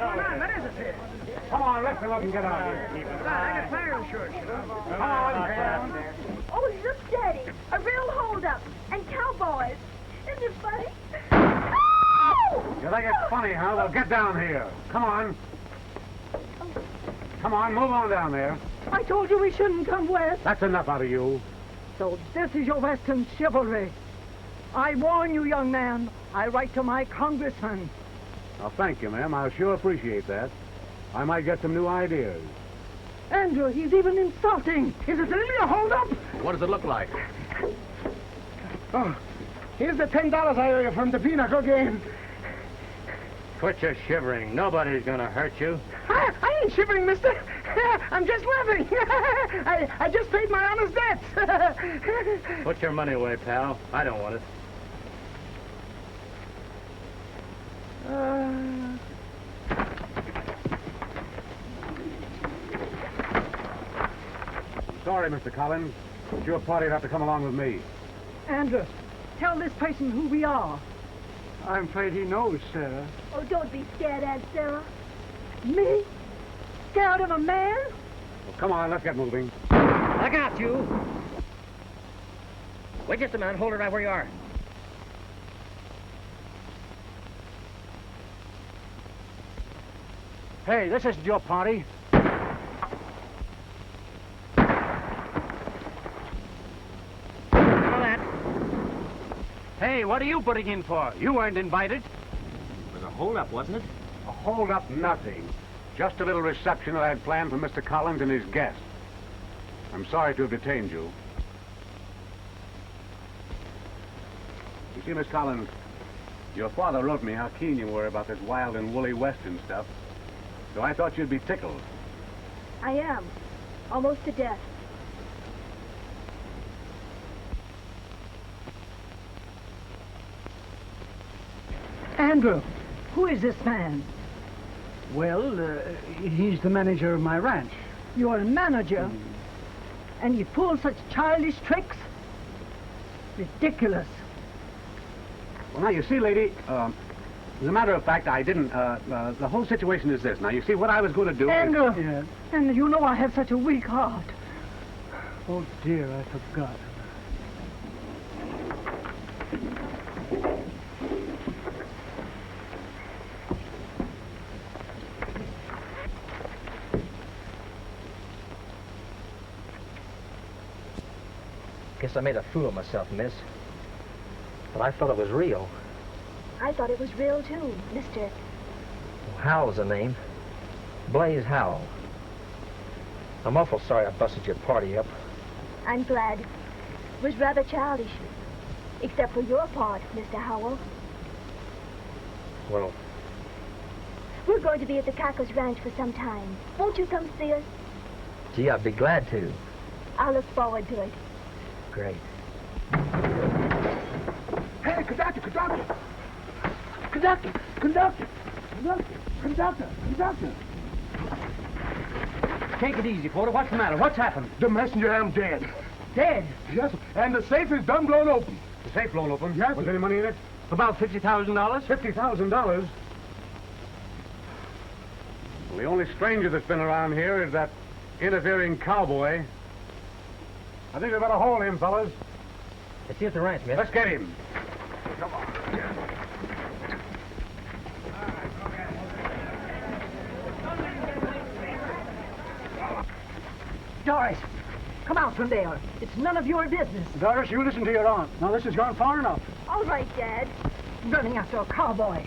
going on? What is it here? Come on, let's go up and get out of here. I got fire insurance, you know. Come on. Oh, look, Daddy. A real holdup. And cowboys. Isn't it funny? You think it's funny, huh? Well, get down here. Come on. Come on, move on down there. I told you we shouldn't come west. That's enough out of you. So this is your western chivalry. I warn you, young man. I write to my congressman. Well, thank you, ma'am. I'll sure appreciate that. I might get some new ideas. Andrew, he's even insulting. Is it really a holdup? What does it look like? Oh, here's the $10 I owe you from the pinochle game. Quit your shivering. Nobody's gonna hurt you. I ain't shivering, mister. I'm just laughing. I just paid my honest debts. Put your money away, pal. I don't want it. Sorry, Mr. Collins, but your party'd have to come along with me. Andrew, tell this person who we are. I'm afraid he knows, Sarah. Oh, don't be scared, Aunt Sarah. Me? Scared of a man? Well, come on, let's get moving. I got you. Wait just a minute. Hold it right where you are. Hey, this isn't your party. Hey, what are you putting in for? You weren't invited. It was a hold-up, wasn't it? A hold up nothing. Just a little reception that I had planned for Mr. Collins and his guests. I'm sorry to have detained you. You see, Miss Collins, your father wrote me how keen you were about this wild and woolly western stuff. So I thought you'd be tickled. I am. Almost to death. Andrew, who is this man? Well, he's the manager of my ranch. You're a manager? And you pull such childish tricks? Ridiculous. Well, now, you see, lady, as a matter of fact, I didn't, the whole situation is this. Now, you see, what I was going to do Andrew, Yeah. and you know I have such a weak heart. Oh, dear, I forgot. Guess I made a fool of myself, miss. But I thought it was real. I thought it was real, too, mister. Howell's the name. Blaze Howell. I'm awful sorry I busted your party up. I'm glad. It was rather childish. Except for your part, Mr. Howell. Well, We're going to be at the Cacos Ranch for some time. Won't you come see us? gee, I'd be glad to. I'll look forward to it. Great. Hey, conductor! Conductor! Take it easy, Porter. What's the matter? What's happened? The messenger am dead. Dead. Yes, and the safe is done blown open. The safe blown open? Yes. Was there any money in it? About $50,000? $50,000? Well, the only stranger that's been around here is that interfering cowboy. I think we better hold him, fellas. Let's see at the ranch, miss. Let's get him. Doris, come out from there. It's none of your business. Doris, you listen to your aunt. Now, this has gone far enough. All right, Dad. Running after a cowboy.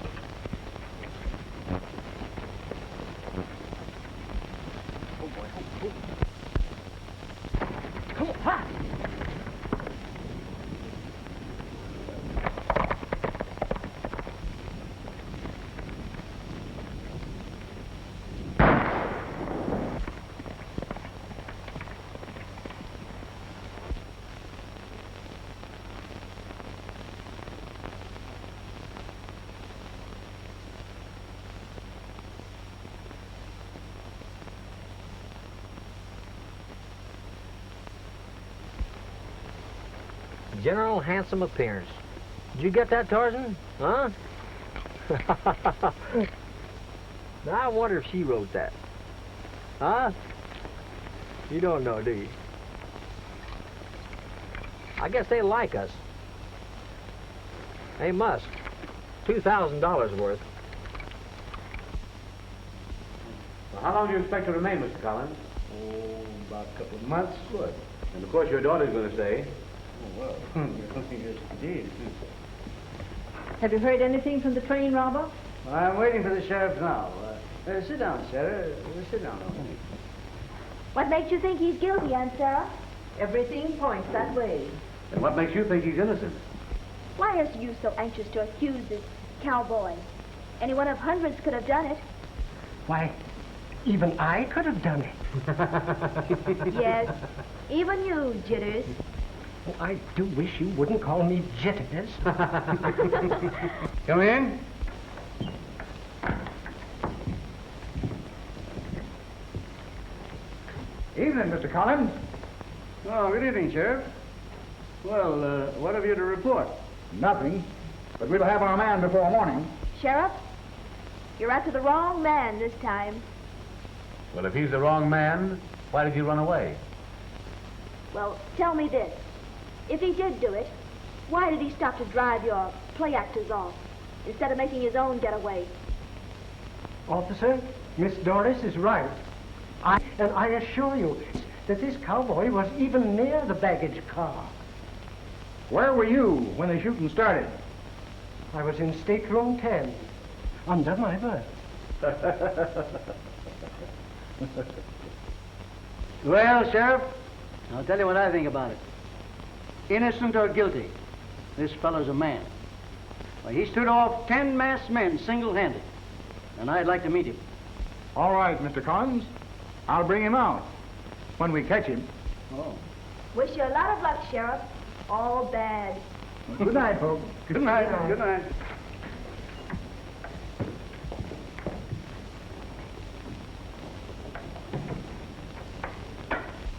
Come on, fast. General handsome appearance. Did you get that, Tarzan? Huh? Now, I wonder if she wrote that. Huh? You don't know, do you? I guess they like us. They must. $2,000 worth. Well, how long do you expect to remain, Mr. Collins? Oh, about a couple of months. What? And of course your daughter's going to stay. Oh, well, yes, indeed. Have you heard anything from the train robber? Well, I'm waiting for the sheriff now. Sit down, Sarah. Sit down. What makes you think he's guilty, Aunt Sarah? Everything points that way. And what makes you think he's innocent? Why are you so anxious to accuse this cowboy? Any one of hundreds could have done it. Why, even I could have done it. Yes, even you, Jitters. Oh, I do wish you wouldn't call me Jitters. Come in. Evening, Mr. Collins. Oh, good evening, Sheriff. Well, what have you to report? Nothing, but we'll have our man before morning. Sheriff, you're after the wrong man this time. Well, if he's the wrong man, why did he run away? Well, tell me this. If he did do it, why did he stop to drive your play actors off instead of making his own getaway? Officer, Miss Doris is right. And I assure you that this cowboy was even near the baggage car. Where were you when the shooting started? I was in stateroom 10, under my berth. Well, Sheriff, I'll tell you what I think about it. Innocent or guilty, this fellow's a man. Why, he stood off 10 masked men single-handed, and I'd like to meet him. All right, Mr. Collins. I'll bring him out when we catch him. Oh. Wish you a lot of luck, Sheriff. All bad. Good night, folks. Good night. Good night.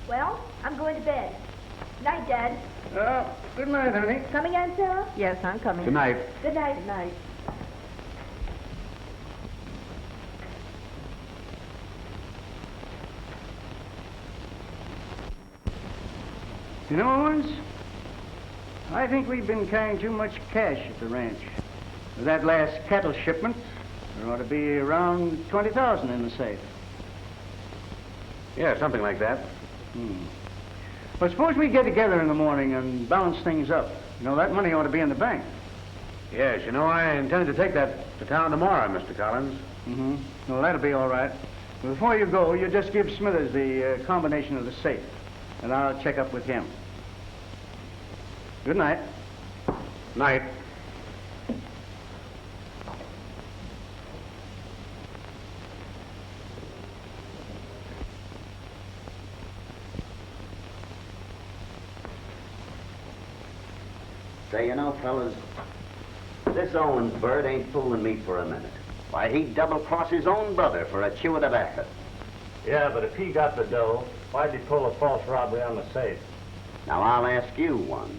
Well, I'm going to bed. Night, Dad. Good night, honey. Coming, Aunt Sarah? Yes, I'm coming. Good night. Good night. Good night. You know, Owens, I think we've been carrying too much cash at the ranch. With that last cattle shipment, there ought to be around 20,000 in the safe. Yeah, something like that. Well, suppose we get together in the morning and balance things up. You know, that money ought to be in the bank. Yes, you know, I intend to take that to town tomorrow, Mr. Collins. Mm-hmm. Well, that'll be all right. Before you go, you just give Smithers the combination of the safe, and I'll check up with him. Good night. Night. Say, you know, fellas, this Owens bird ain't fooling me for a minute. Why, he'd double-cross his own brother for a chew of tobacco. Yeah, but if he got the dough, why'd he pull a false robbery on the safe? Now, I'll ask you one.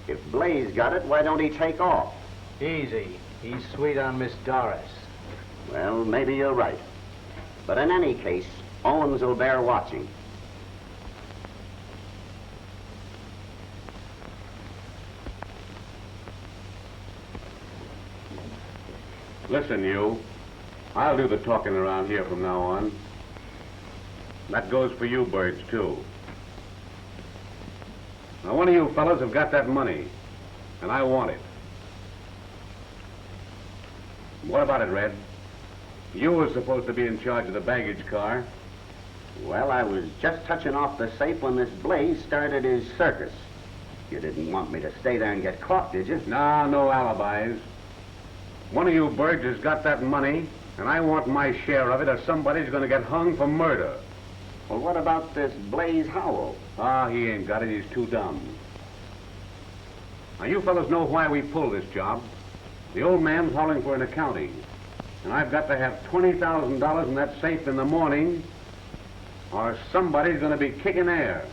If Blaze got it, why don't he take off? Easy. He's sweet on Miss Doris. Well, maybe you're right. But in any case, Owens will bear watching. Listen, you. I'll do the talking around here from now on. That goes for you birds, too. Now, one of you fellas have got that money, and I want it. What about it, Red? You were supposed to be in charge of the baggage car. Well, I was just touching off the safe when this Blaze started his circus. You didn't want me to stay there and get caught, did you? No, no alibis. One of you birds has got that money, and I want my share of it or somebody's going to get hung for murder. Well, what about this Blaze Howell? Ah, he ain't got it. He's too dumb. Now, you fellas know why we pulled this job. The old man's hauling for an accounting, and I've got to have $20,000 in that safe in the morning, or somebody's going to be kicking air.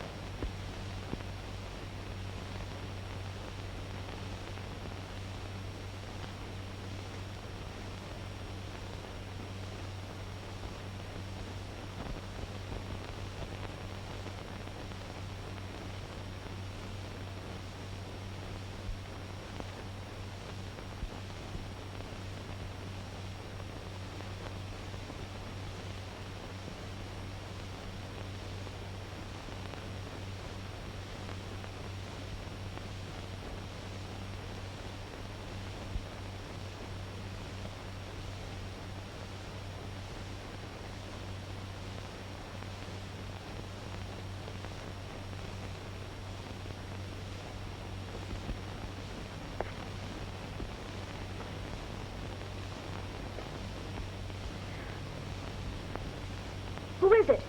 Who is it?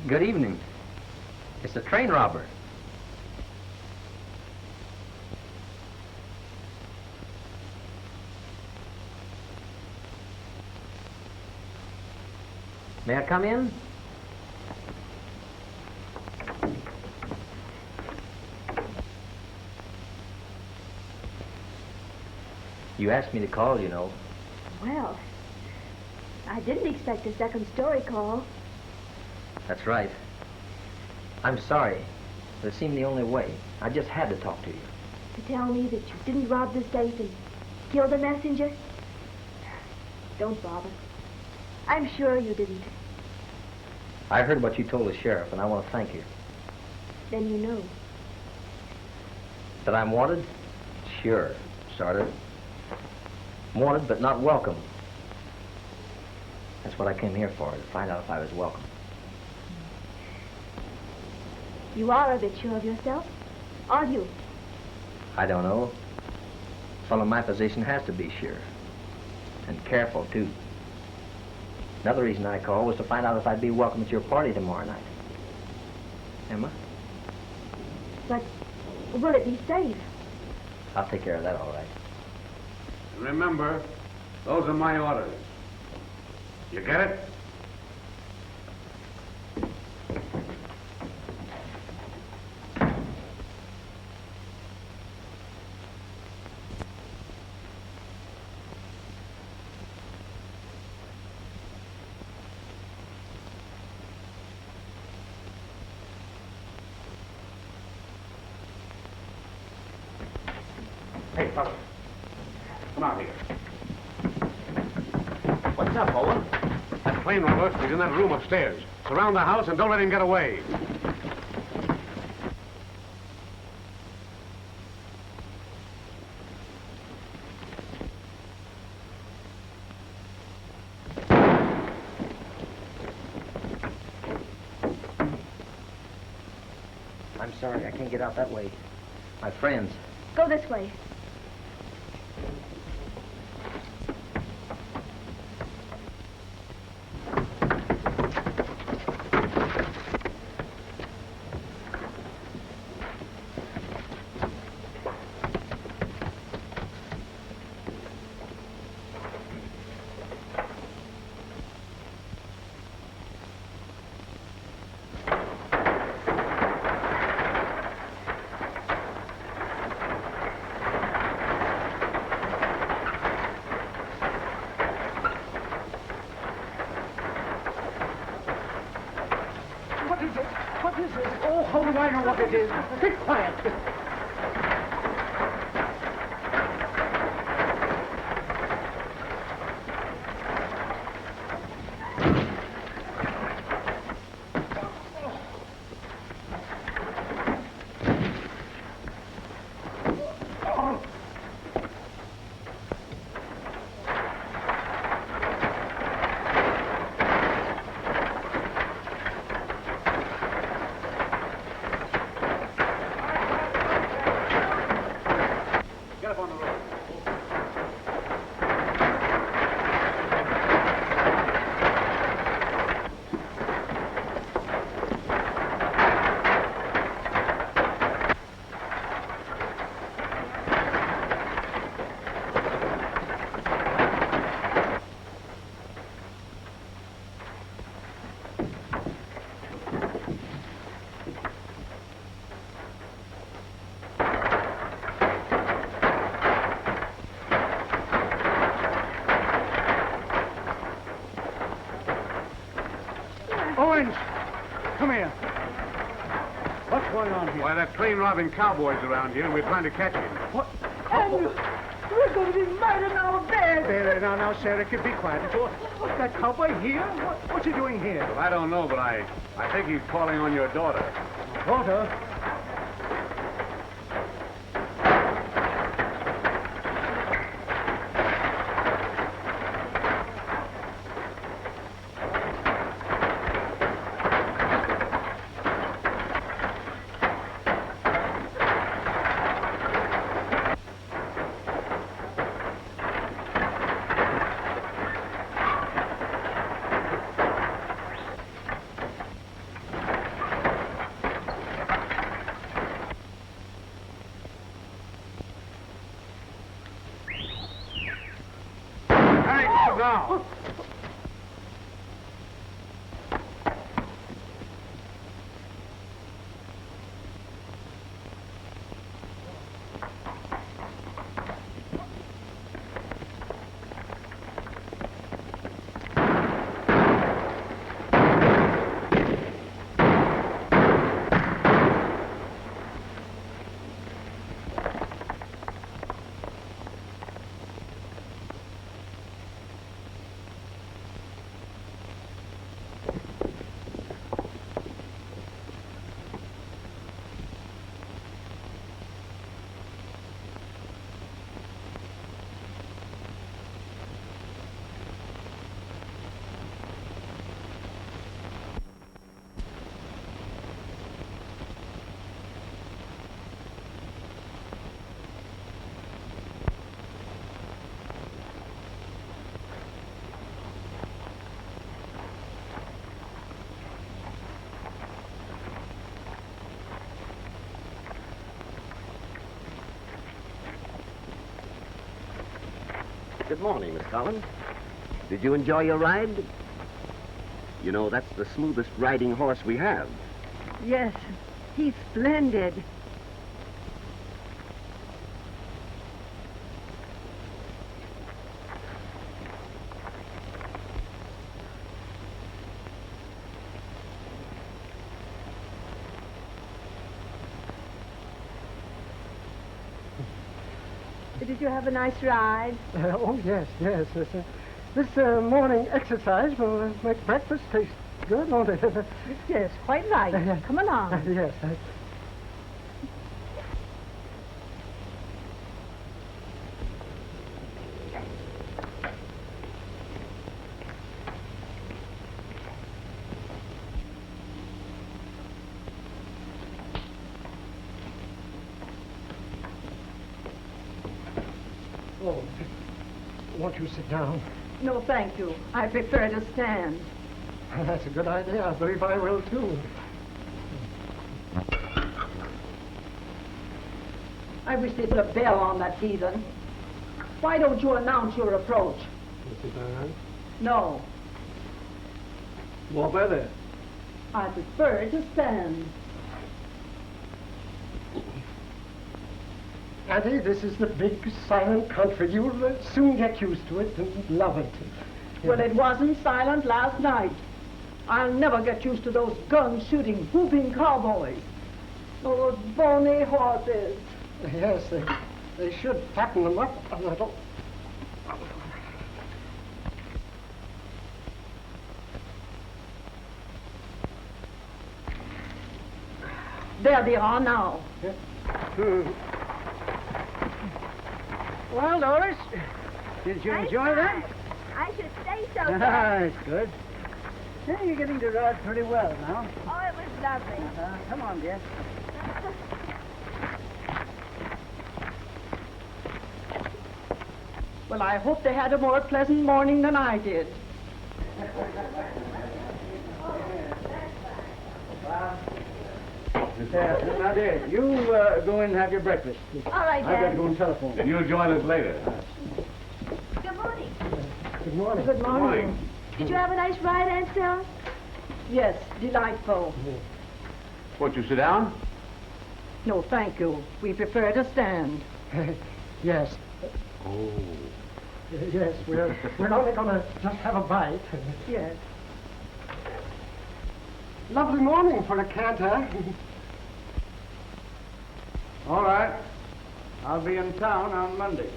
Good evening. It's the train robber. May I come in? You asked me to call, you know. Well, I didn't expect a second story call. That's right. I'm sorry, but it seemed the only way. I just had to talk to you. To tell me that you didn't rob the safe and kill the messenger? Don't bother. I'm sure you didn't. I heard what you told the sheriff, and I want to thank you. Then you know. That I'm wanted? Sure, sort of. Wanted, but not welcome. That's what I came here for, to find out if I was welcome. You are a bit sure of yourself, aren't you? I don't know. A fellow in my position has to be sure. And careful, too. Another reason I called was to find out if I'd be welcome at your party tomorrow night. Emma? But will it be safe? I'll take care of that all right. Remember, those are my orders. You get it? Hey, fella. Come out here. What's up, Owen? That train robber is in that room upstairs. Surround the house and don't let him get away. I'm sorry, I can't get out that way. My friends. Go this way. What is it? Oh, how do I know what it is? Be quiet. Owens, come here. What's going on here? Why, that train robbing cowboy's around here and we're trying to catch him. What? And we're going to be murdered now, bed. There, now, Sarah, be quiet. What's that cowboy here? What's he doing here? Well, I don't know, but I think he's calling on your daughter. Daughter? now. Good morning, Miss Collins. Did you enjoy your ride? You know, that's the smoothest riding horse we have. Yes, he's splendid. Did you have a nice ride? Oh, yes, yes. This morning exercise will make breakfast taste good, won't it? Yes, quite right. Come along. Yes. Oh, won't you sit down? No, thank you. I prefer to stand. That's a good idea. I believe I will, too. I wish they put a bell on that heathen. Why don't you announce your approach? Mrs. Maynard? No, What weather? I prefer to stand. Auntie, this is the big, silent country. You'll soon get used to it and love it. Well, it wasn't silent last night. I'll never get used to those gun-shooting, whooping cowboys. Those bony horses. Yes, they should fatten them up a little. There they are now. Well, Doris, did you enjoy that? I should say so, sir. That's good. Yeah, you're getting to ride pretty well now. Oh, it was lovely. Come on, dear. Well, I hope they had a more pleasant morning than I did. Now, dear, you go in and have your breakfast. All right, I've got Dad. to go and telephone. And you'll join us later. Good morning. Good morning. Good morning. Morning. Did you have a nice ride, Aunt Stella? Yes, delightful. Won't you sit down? No, thank you. We prefer to stand. Yes. Oh. Yes, we're only going to just have a bite. Yes. Lovely morning for a canter. All right. I'll be in town on Monday.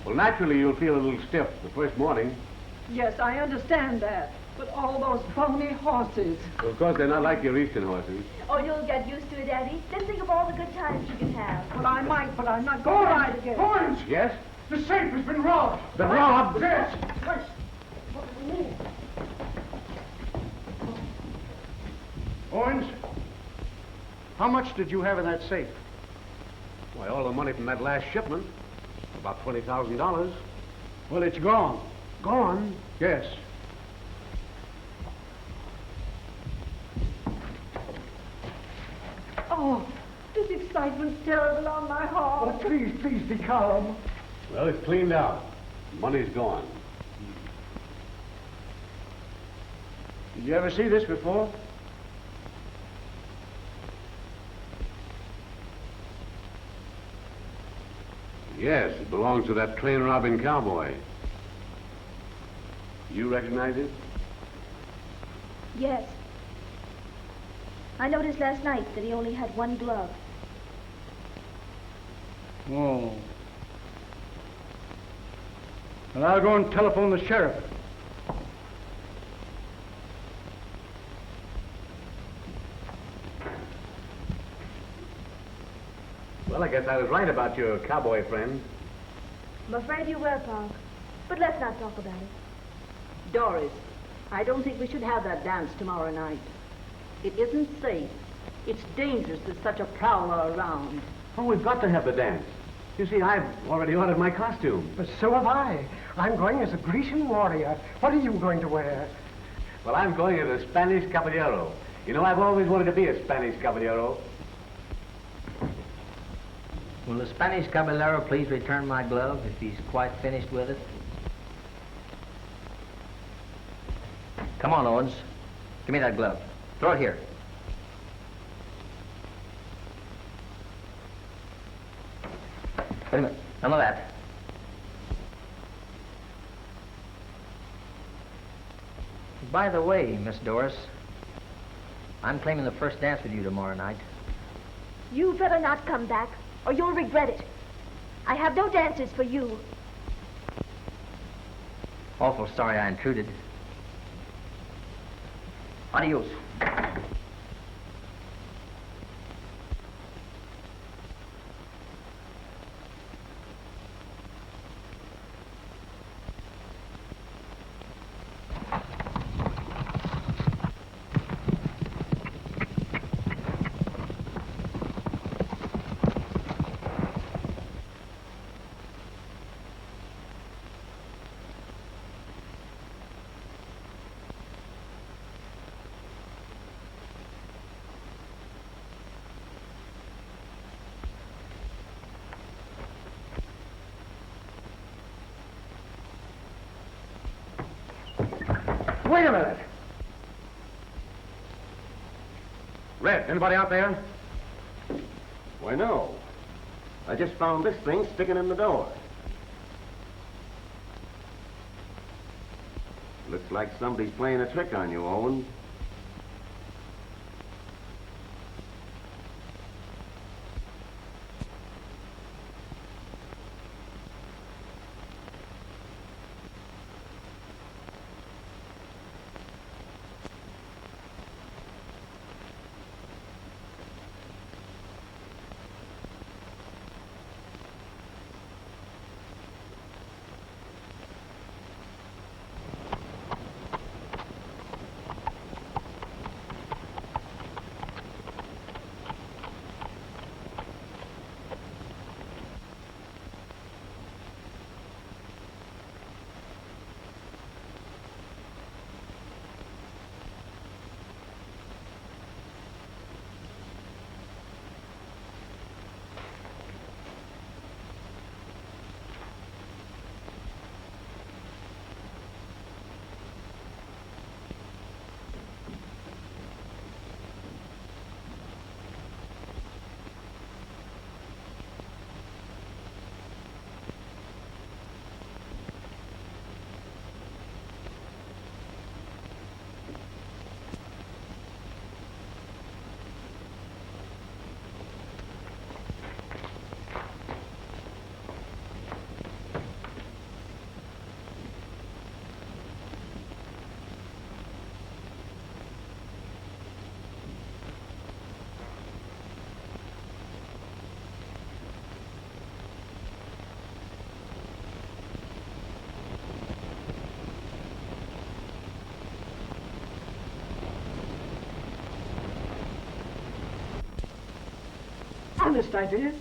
Well, naturally, you'll feel a little stiff the first morning. Yes, I understand that. But all those bony horses. Well, of course, they're not like your eastern horses. Oh, you'll get used to it, Eddie. Then think of all the good times you can have. Well, I might, but I'm not going to ride again. Boys! Yes? The safe has been robbed. Been robbed? Yes. Owens, how much did you have in that safe? Why, all the money from that last shipment. About $20,000. Well, it's gone. Gone? Yes. Oh, this excitement's terrible on my heart. Oh, please, please be calm. Well, it's cleaned out. Money's gone. Did you ever see this before? Yes, it belongs to that train robbing cowboy. You recognize it? Yes. I noticed last night that he only had one glove. Oh. Well, I'll go and telephone the sheriff. Well, I guess I was right about your cowboy friend. I'm afraid you were, Punk. But let's not talk about it. Doris, I don't think we should have that dance tomorrow night. It isn't safe. It's dangerous with such a prowler around. Oh, we've got to have the dance. You see, I've already ordered my costume. But so have I. I'm going as a Grecian warrior. What are you going to wear? Well, I'm going as a Spanish caballero. You know, I've always wanted to be a Spanish caballero. Will the Spanish caballero please return my glove if he's quite finished with it? Come on, Owens. Give me that glove. Throw it here. Wait a minute. None of that. By the way, Miss Doris, I'm claiming the first dance with you tomorrow night. You better not come back, or you'll regret it. I have no dances for you. Awful sorry I intruded. Adios. Wait a minute. Red, anybody out there? Why, no. I just found this thing sticking in the door. Looks like somebody's playing a trick on you, Owen. Honest, I did.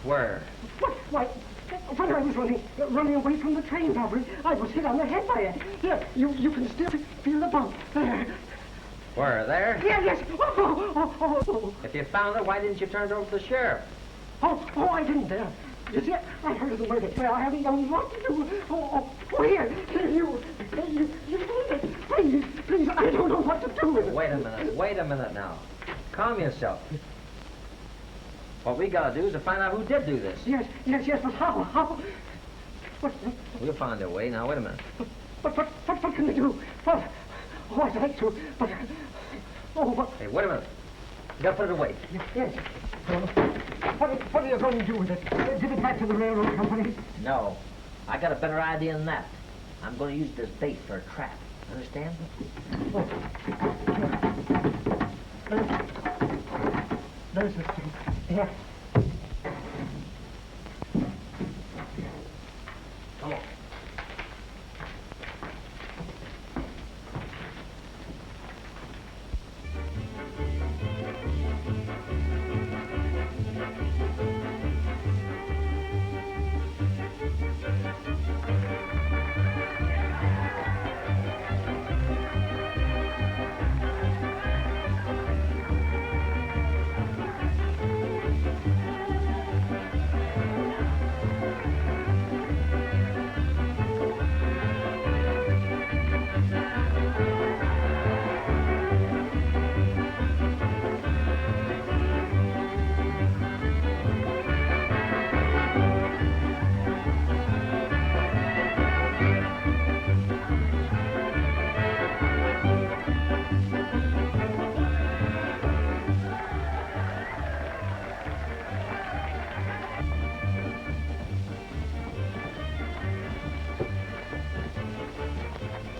Where? What? Why, when I was running away from the train robbery, I was hit on the head by it. Here, you can still feel the bump. There. Where? There? Yes. Oh. If you found her, why didn't you turn it over to the sheriff? Oh, I didn't dare. You see, I heard of the murder. Well, I haven't known what to do. Here, you please, I don't know what to do with it. Wait a minute now. Calm yourself. What we gotta do is to find out who did do this. Yes, but how? We'll find a way. Now, wait a minute. What can we do? I'd like to, but... Hey, wait a minute. You gotta put it away. Yes. What are you going to do with it? Give it back to the railroad company? No. I got a better idea than that. I'm going to use this bait for a trap. Understand? There's this thing. Here. Come on.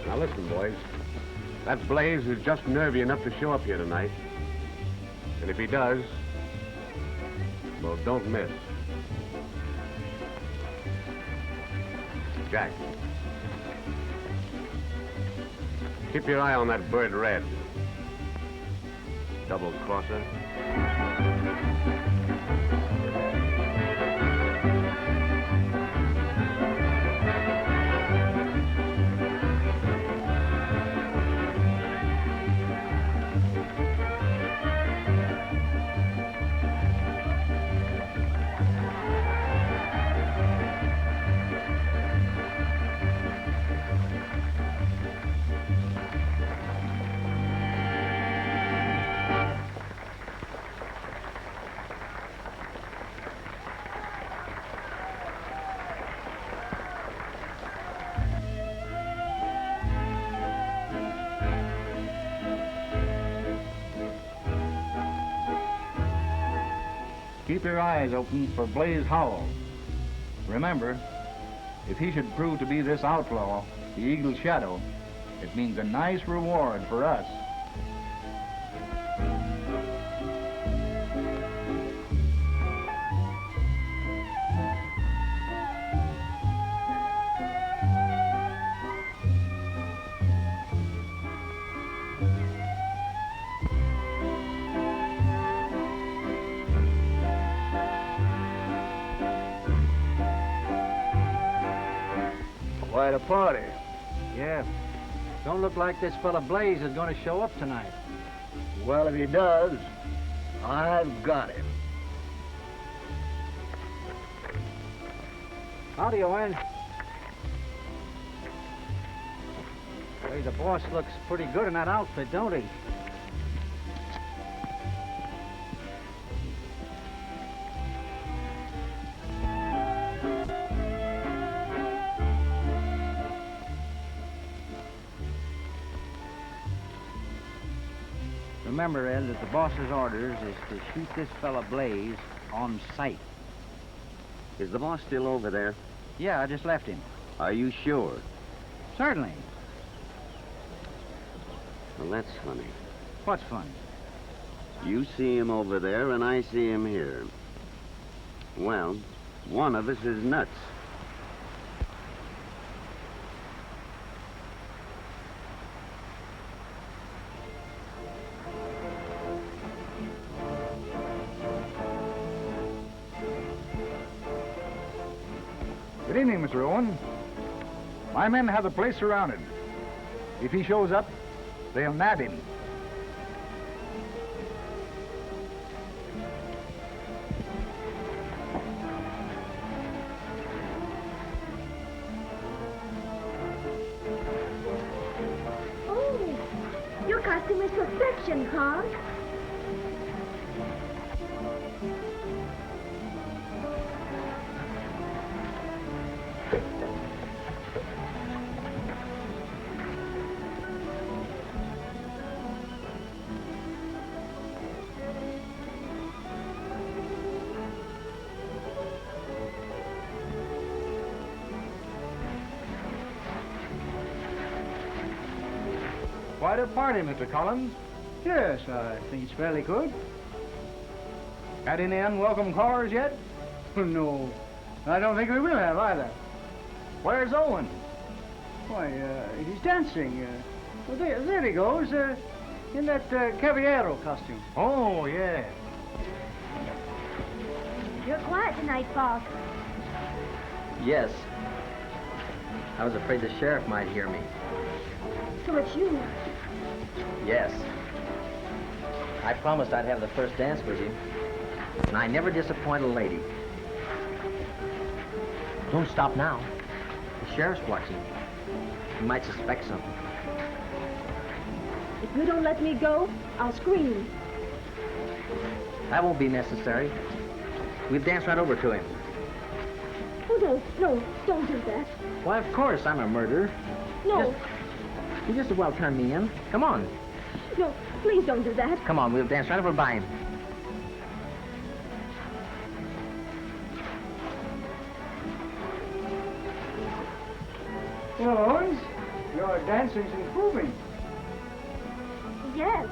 Now listen, boys. That Blaze is just nervy enough to show up here tonight. And if he does, well, don't miss. Jack. Keep your eye on that bird Red. Double crosser. Keep your eyes open for Blaze Howell. Remember, if he should prove to be this outlaw, the Eagle's Shadow, it means a nice reward for us. Quite a party. Yeah. Don't look like this fella Blaze is going to show up tonight. Well, if he does, I've got him. Howdy, Owen. Hey, the boss looks pretty good in that outfit, don't he? Remember, Ed, that the boss's orders is to shoot this fella Blaze on sight. Is the boss still over there? Yeah, I just left him. Are you sure? Certainly. Well, that's funny. What's funny? You see him over there, and I see him here. Well, one of us is nuts. Good evening, Mr. Owen. My men have the place surrounded. If he shows up, they'll nab him. Oh, your costume is perfection, Carl. Quite a party, Mr. Collins. Yes, I think it's fairly good. Had any unwelcome callers yet? No, I don't think we will have either. Where's Owen? Why, he's dancing. Well, there he goes, in that Caballero costume. Oh, yeah. You're quiet tonight, Fox. Yes. I was afraid the sheriff might hear me. So it's you. Yes. I promised I'd have the first dance with you. And I never disappoint a lady. Don't stop now. The sheriff's watching. He might suspect something. If you don't let me go, I'll scream. That won't be necessary. We'll dance right over to him. Oh, no, don't do that. Why, of course, I'm a murderer. No, You just as well turn me in. Come on. no, please don't do that. Come on, we'll dance right over by him. Well, Owens, your dancing's improving. Yes,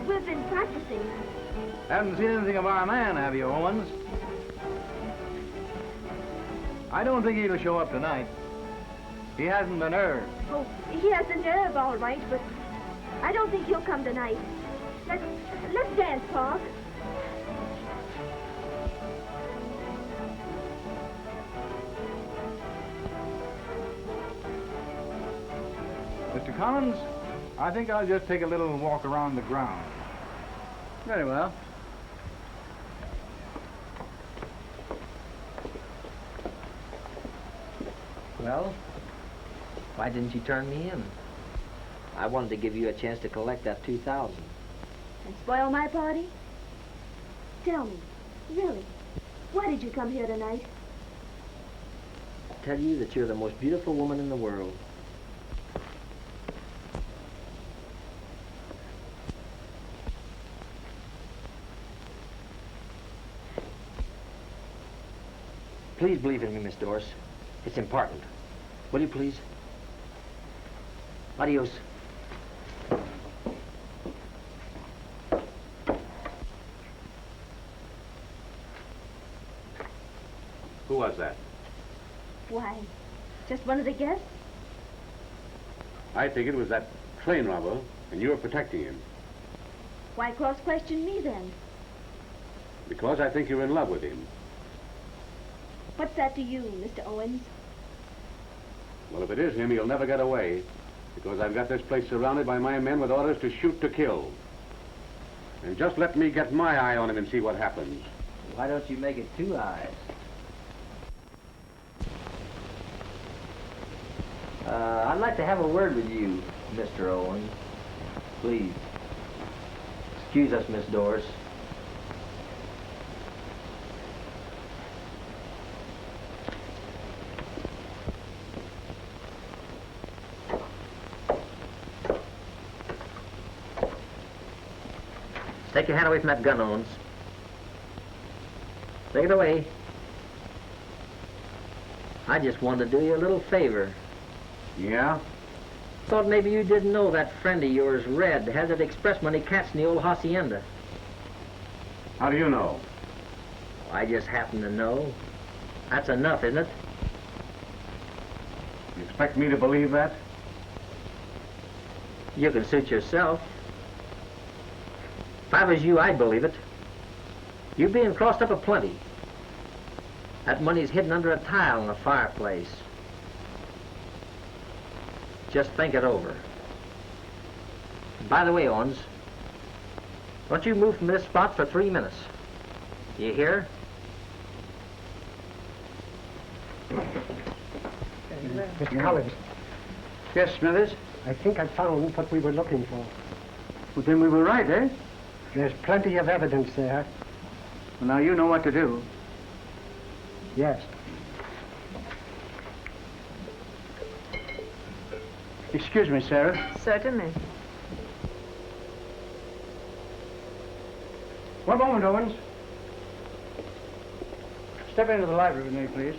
we've been practicing. Haven't seen anything of our man, have you, Owens? I don't think he'll show up tonight. He hasn't the nerve. Oh, he has the nerve, all right, but I don't think he'll come tonight. Let's dance, Paul. Mr. Collins, I think I'll just take a little walk around the grounds. Very well. Well, why didn't you turn me in? I wanted to give you a chance to collect that $2,000. And spoil my party? Tell me, really, why did you come here tonight? Tell you that you're the most beautiful woman in the world. Please believe in me, Miss Doris. It's important. Will you please? Adios. Who was that? Why, just one of the guests? I think it was that train robber, and you were protecting him. Why cross-question me then? Because I think you're in love with him. What's that to you, Mr. Owens? Well, if it is him, he'll never get away. Because I've got this place surrounded by my men with orders to shoot to kill. And just let me get my eye on him and see what happens. Why don't you make it 2 eyes? I'd like to have a word with you, Mr. Owen. Please. Excuse us, Miss Doris. Take your hand away from that gun, Owens. Take it away. I just wanted to do you a little favor. Yeah? Thought maybe you didn't know that friend of yours, Red, has it express money cats in the old hacienda. How do you know? I just happen to know. That's enough, isn't it? You expect me to believe that? You can suit yourself. If I was you, I'd believe it. You're being crossed up aplenty. That money's hidden under a tile in the fireplace. Just think it over. By the way, Owens, don't you move from this spot for 3 minutes. You hear? Mr. Collins. Yes, Smithers? I think I found what we were looking for. Well, then we were right, eh? There's plenty of evidence there. Well, now you know what to do. Yes. Excuse me, Sarah. Certainly. One moment, Owens. Step into the library with me, please.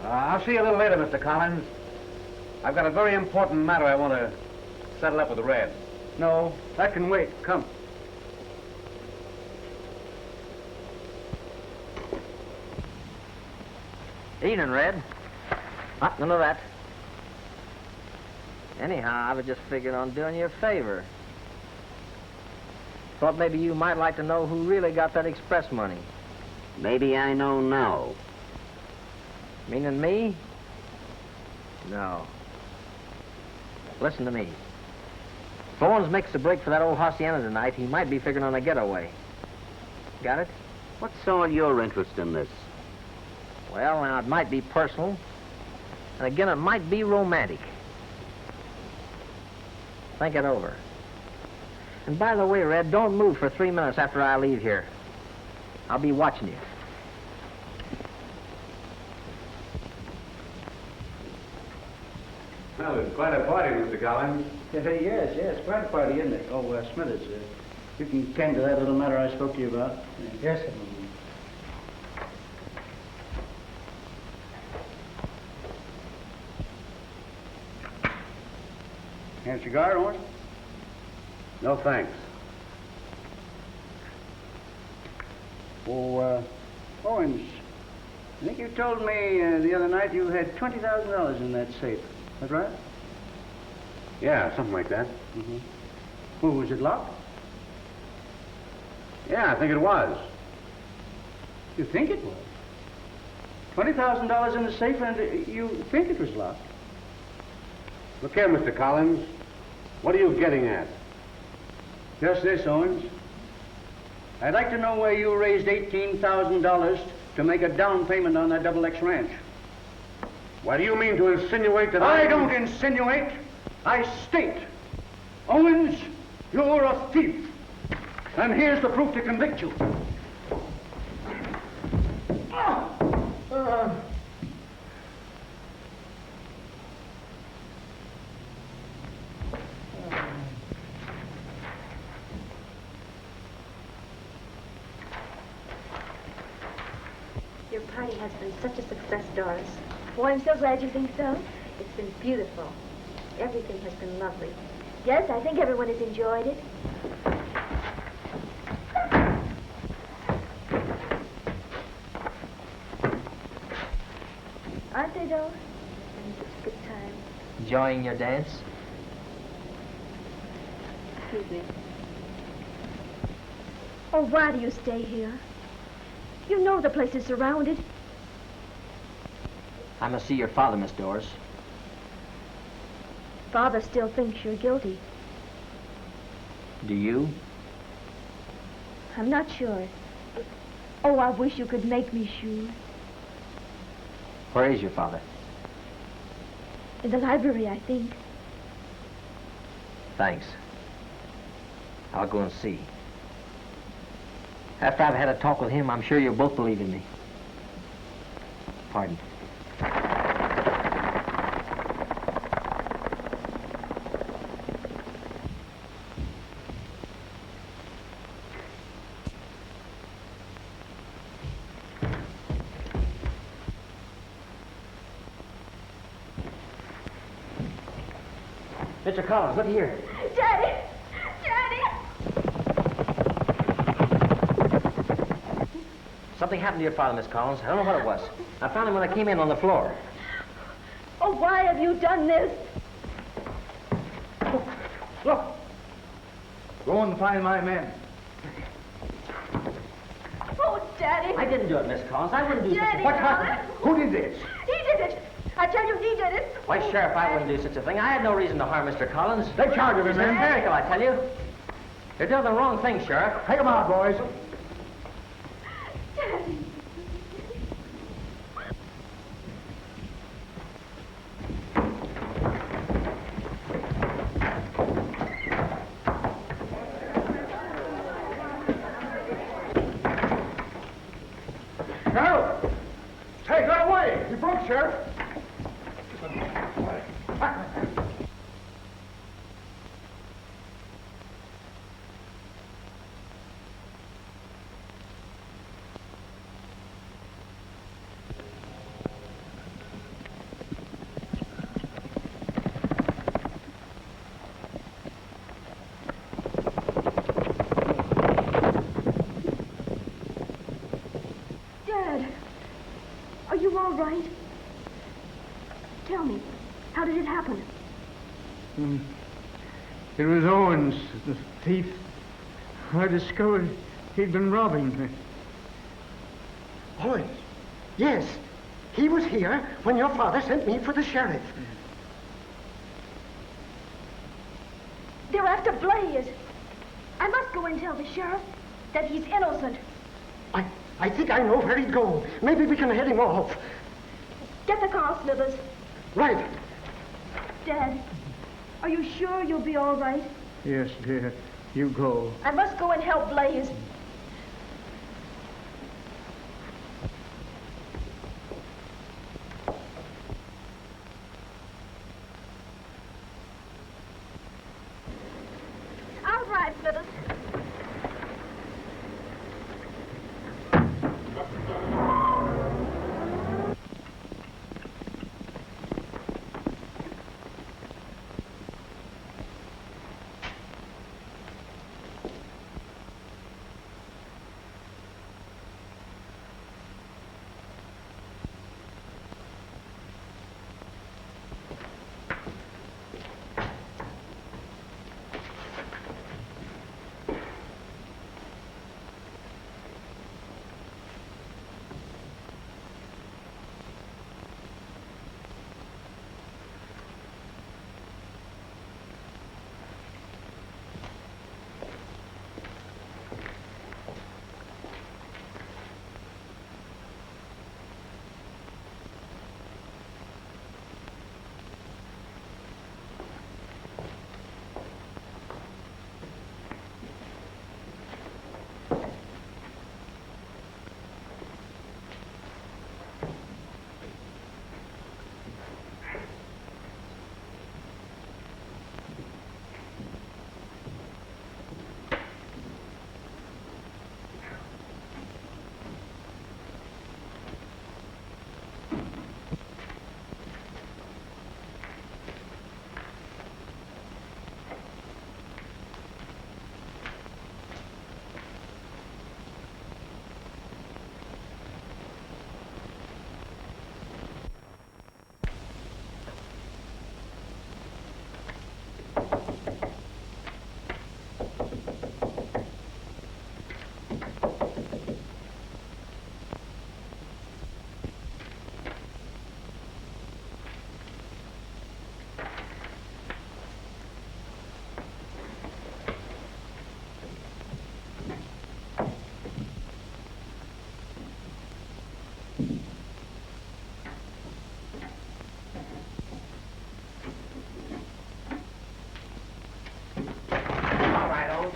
I'll see you a little later, Mr. Collins. I've got a very important matter I want to settle up with the Red. No, that can wait. Come. Evening, Red. None of that. Anyhow, I was just figuring on doing you a favor. Thought maybe you might like to know who really got that express money. Maybe I know now. Meaning me? No. Listen to me. If Owens makes a break for that old hacienda tonight, he might be figuring on a getaway. Got it? What's all your interest in this? Well, now, it might be personal, and again, it might be romantic. Think it over. And by the way, Red, don't move for 3 minutes after I leave here. I'll be watching you. Well, it's quite a party, Mr. Collins. Yes, quite a party, isn't it? Oh, Smithers, you can tend to that little matter I spoke to you about. Yes, sir. Have a cigar, Owens? No, thanks. Oh, Owens, I think you told me the other night you had $20,000 in that safe. Is that right? Yeah, something like that. Mm-hmm. Well, was it locked? Yeah, I think it was. You think it was? $20,000 in the safe and you think it was locked? Look here, Mr. Collins. What are you getting at? Just this, Owens. I'd like to know where you raised $18,000 to make a down payment on that Double X ranch. What do you mean to insinuate that I don't insinuate. I state. Owens, you're a thief. And here's the proof to convict you. Your party has been such a success, Doris. Oh, I'm so glad you think so. It's been beautiful. Everything has been lovely. Yes, I think everyone has enjoyed it. Aren't they, though? Having such a good time. Enjoying your dance? Excuse me. Oh, why do you stay here? You know the place is surrounded. I must see your father, Miss Doris. Father still thinks you're guilty. Do you? I'm not sure. Oh, I wish you could make me sure. Where is your father? In the library, I think. Thanks. I'll go and see. After I've had a talk with him, I'm sure you'll both believe in me. Pardon. Mr. Collins, look here. Daddy! Daddy! Something happened to your father, Miss Collins. I don't know what it was. I found him when I came in on the floor. Oh, why have you done this? Look. Go and find my men. Oh, Daddy. I didn't do it, Miss Collins. I wouldn't do such a Daddy, thing. what? Who did this? He did it. I tell you, he did it. Why, Sheriff, I wouldn't do such a thing. I had no reason to harm Mr. Collins. Take charge of him, It's a men. miracle, I tell you. You're doing the wrong thing, Sheriff. Take him out, boys. Daddy. Howell! Hey, got away! He broke, Sheriff. Dad, are you all right? Tell me, how did it happen? It was Owens, the thief. I discovered he'd been robbing me. Owens? Yes. He was here when your father sent me for the sheriff. They're after Blaze. I must go and tell the sheriff that he's innocent. I think I know where he'd go. Maybe we can head him off. Get the car, Slithers. Right. Dad, are you sure you'll be all right? Yes, dear. You go. I must go and help Blaze. I'll drive, Slithers.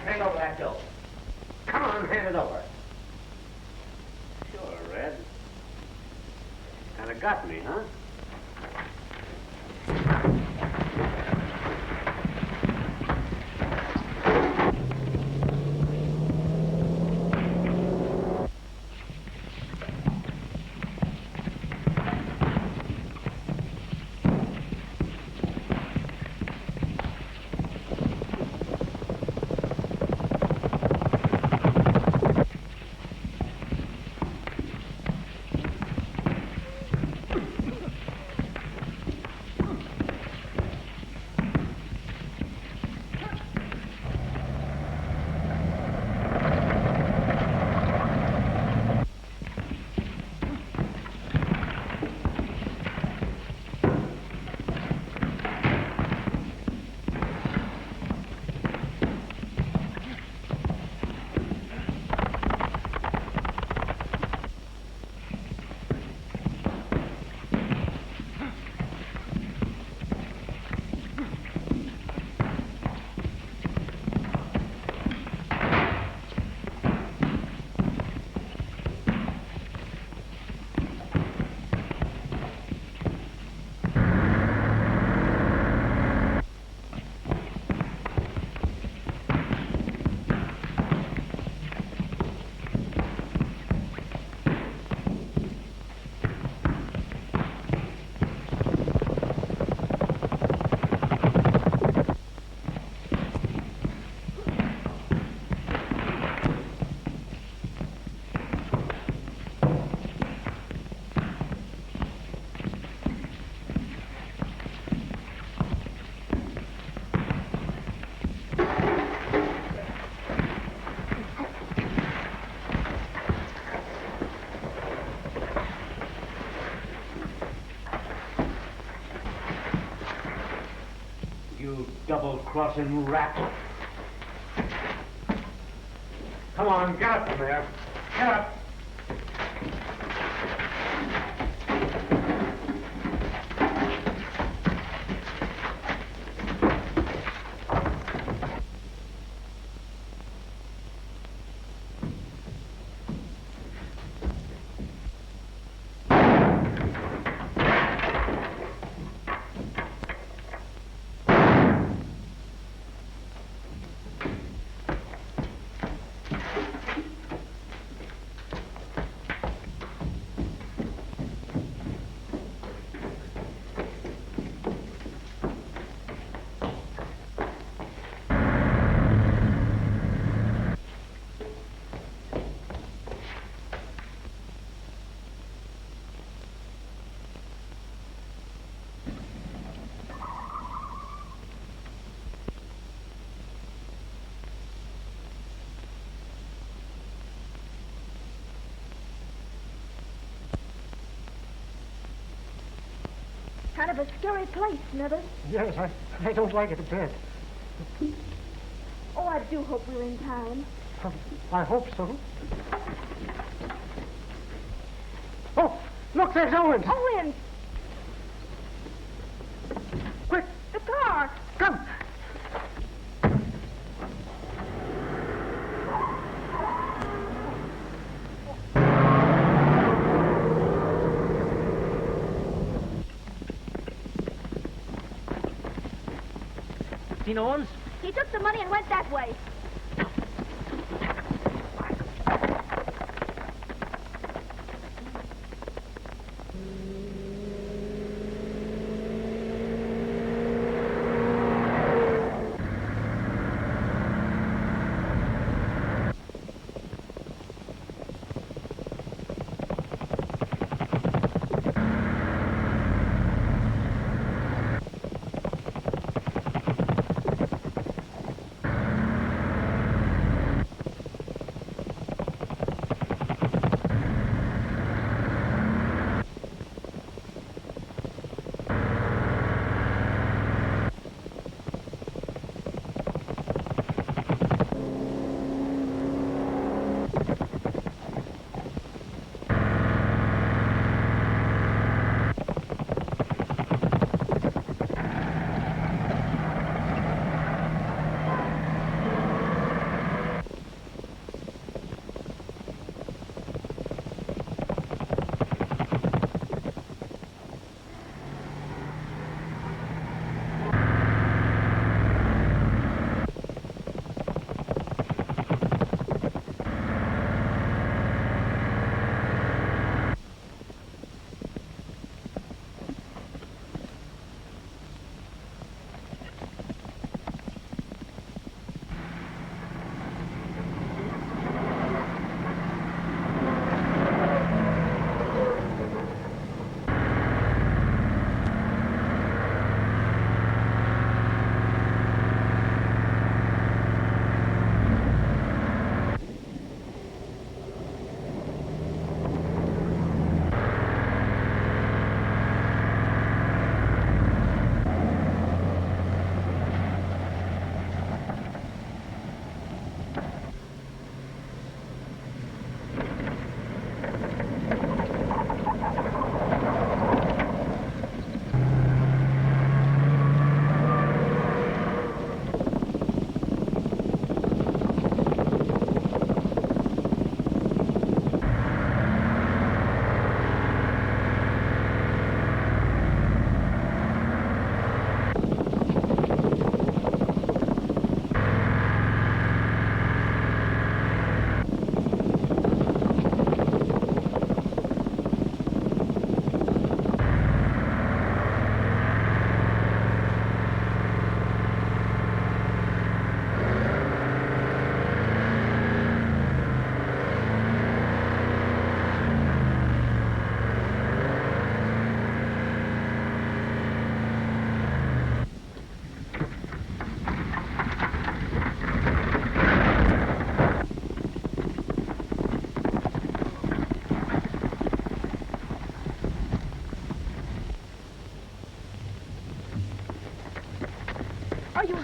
Hand over that dough. Come on, hand it over. Sure, Red. Kind of got me, huh? double-crossing rat. Come on, get up from there. Get up. Kind of a scary place, Smithers. Yes, I don't like it a bit. Oh, I do hope we're in time. I hope so. Oh, look, there's Owens. Owens! Quick, The car! come. Seen Owens? He took the money and went that way.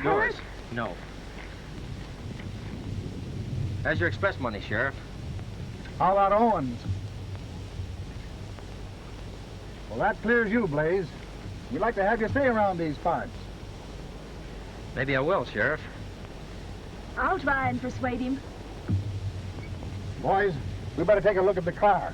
yours. No. There's your express money, Sheriff. How about Owens? Well, that clears you, Blaze. We'd like to have you stay around these parts. Maybe I will, Sheriff. I'll try and persuade him. Boys, we better take a look at the car.